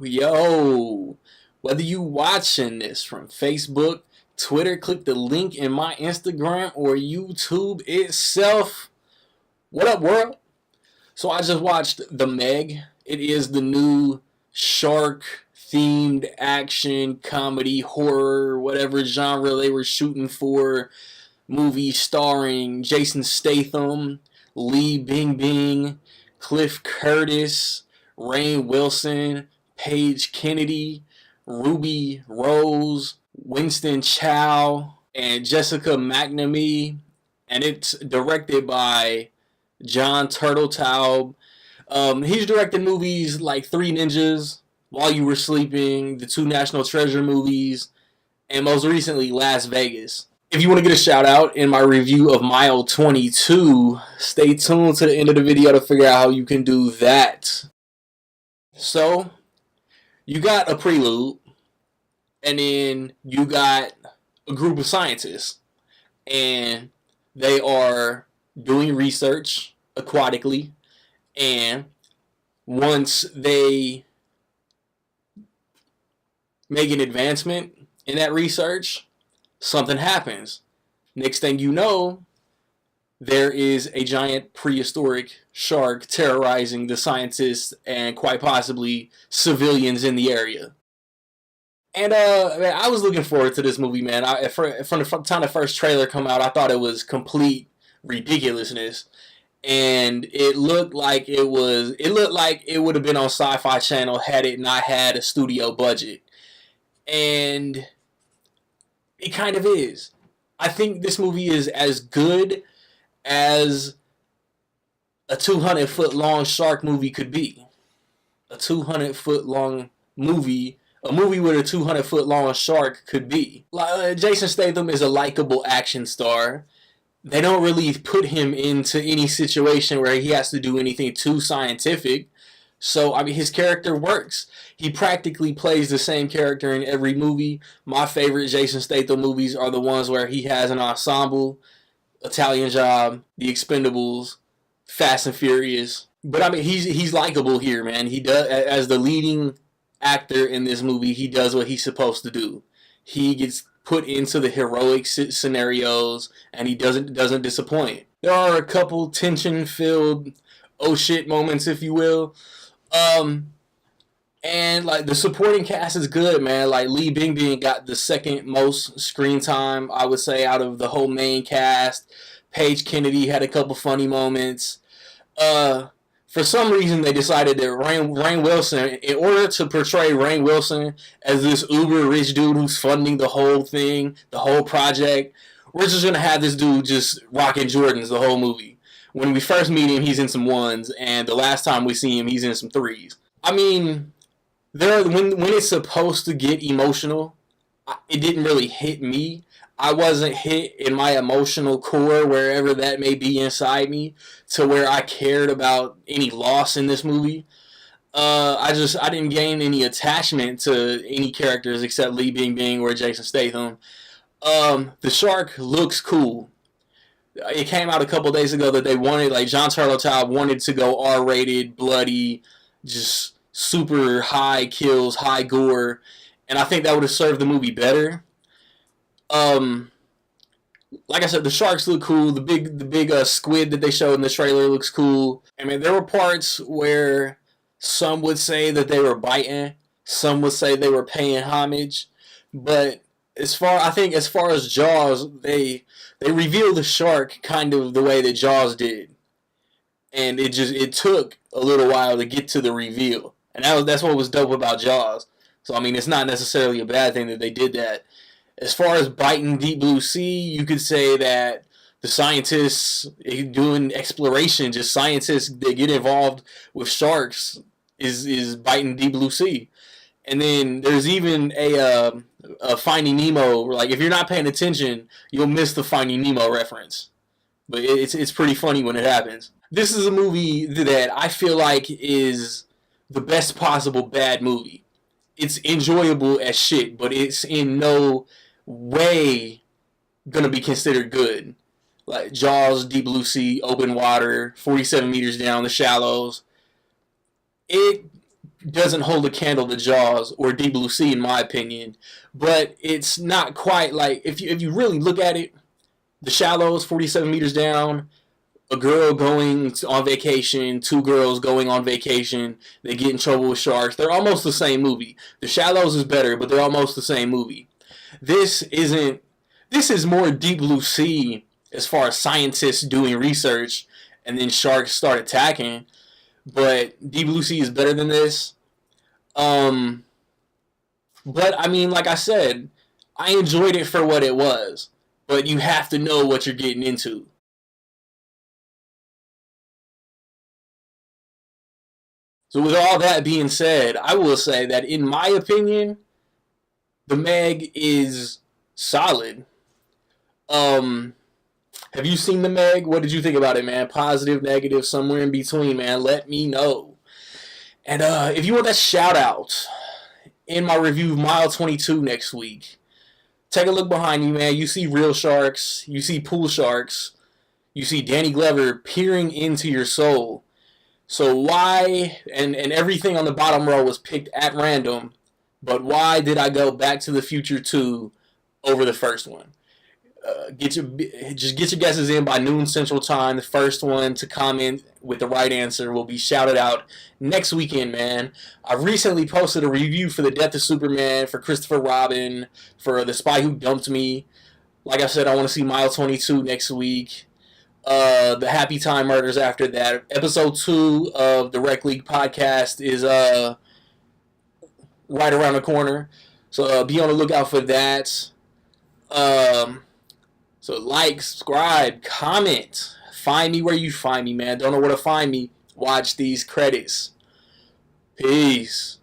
Yo, whether you watching this from Facebook, Twitter, click the link in my Instagram or YouTube itself. What up, world? So I just watched The Meg. It is the new shark themed action comedy horror whatever genre they were shooting for movie starring Jason Statham, Lee Bingbing, Cliff Curtis, Rainn Wilson, Paige Kennedy, Ruby Rose, Winston Chow, and Jessica McNamee. And it's directed by John Turteltaub. He's directed movies like Three Ninjas, While You Were Sleeping, the two National Treasure movies, and most recently Las Vegas. If you want to get a shout out in my review of Mile 22, stay tuned to the end of the video to figure out how you can do that. So, you got a prelude, and then you got a group of scientists, and they are doing research aquatically, and once they make an advancement in that research, something happens. Next thing you know, there is a giant prehistoric shark terrorizing the scientists and quite possibly civilians in the area. And man, I was looking forward to this movie, man. From the time the first trailer come out, I thought it was complete ridiculousness, and it looked like it would have been on Sci-Fi Channel had it not had a studio budget, and it kind of is. I think this movie is as good as a 200-foot long shark movie could be. A 200-foot long movie, a movie with a 200-foot long shark could be. Jason Statham is a likable action star. They don't really put him into any situation where he has to do anything too scientific. So, I mean, his character works. He practically plays the same character in every movie. My favorite Jason Statham movies are the ones where he has an ensemble. Italian Job, The Expendables, Fast and Furious. But, I mean, he's likable here, man. He does, as the leading actor in this movie, he does what he's supposed to do. He gets put into the heroic scenarios, and he doesn't disappoint. There are a couple tension-filled oh shit moments, if you will. And like the supporting cast is good, man. Like Lee Bingbing got the second most screen time, I would say, out of the whole main cast. Paige Kennedy had a couple funny moments. For some reason, they decided that Rainn Wilson, in order to portray Rainn Wilson as this uber rich dude who's funding the whole thing, the whole project, we're just gonna have this dude just rocking Jordans the whole movie. When we first meet him, he's in some ones, and the last time we see him, he's in some threes. I mean, when it's supposed to get emotional, it didn't really hit me. I wasn't hit in my emotional core, wherever that may be inside me, to where I cared about any loss in this movie. I didn't gain any attachment to any characters except Lee Bingbing or Jason Statham. The shark looks cool. It came out a couple days ago that they wanted, like John Turteltaub wanted to go R-rated, bloody, just super high kills, high gore, and I think that would have served the movie better. Like I said, the sharks look cool. The big squid that they showed in the trailer looks cool. I mean, there were parts where some would say that they were biting, some would say they were paying homage, but as far as Jaws, they revealed the shark kind of the way that Jaws did, and it took a little while to get to the reveal, and that's what was dope about Jaws. So I mean, it's not necessarily a bad thing that they did that. As far as biting Deep Blue Sea, you could say that the scientists doing exploration, just scientists that get involved with sharks, is biting Deep Blue Sea. And then there's even a Finding Nemo. Like if you're not paying attention, you'll miss the Finding Nemo reference. But it's pretty funny when it happens. This is a movie that I feel like is the best possible bad movie. It's enjoyable as shit, but it's in no way gonna be considered good. Like Jaws, Deep Blue Sea, Open Water, 47 meters down, The Shallows. It doesn't hold a candle to Jaws or Deep Blue Sea in my opinion, but it's not quite like if you really look at it, The Shallows, 47 meters down, a girl going on vacation, two girls going on vacation, they get in trouble with sharks. They're almost the same movie. The Shallows is better, but they're almost the same movie. This isn't. This is more Deep Blue Sea as far as scientists doing research and then sharks start attacking. But Deep Blue Sea is better than this. Um, but I mean, like I said, I enjoyed it for what it was. But you have to know what you're getting into. So with all that being said, I will say that in my opinion, the Meg is solid. Um, have you seen the Meg? What did you think about it, man? Positive, negative, somewhere in between, man. Let me know. And if you want that shout out in my review of Mile 22 next week, take a look behind you, man. You see real sharks. You see pool sharks. You see Danny Glover peering into your soul. So why, and everything on the bottom row was picked at random, but why did I go Back to the Future 2 over the first one? Just get your guesses in by noon Central Time. The first one to comment with the right answer will be shouted out next weekend, man. I recently posted a review for The Death of Superman, for Christopher Robin, for The Spy Who Dumped Me. Like I said, I want to see Mile 22 next week. The Happy Time Murders after that. Episode 2 of the Rec League podcast is right around the corner. So be on the lookout for that. So like, subscribe, comment. Find me where you find me, man. Don't know where to find me. Watch these credits. Peace.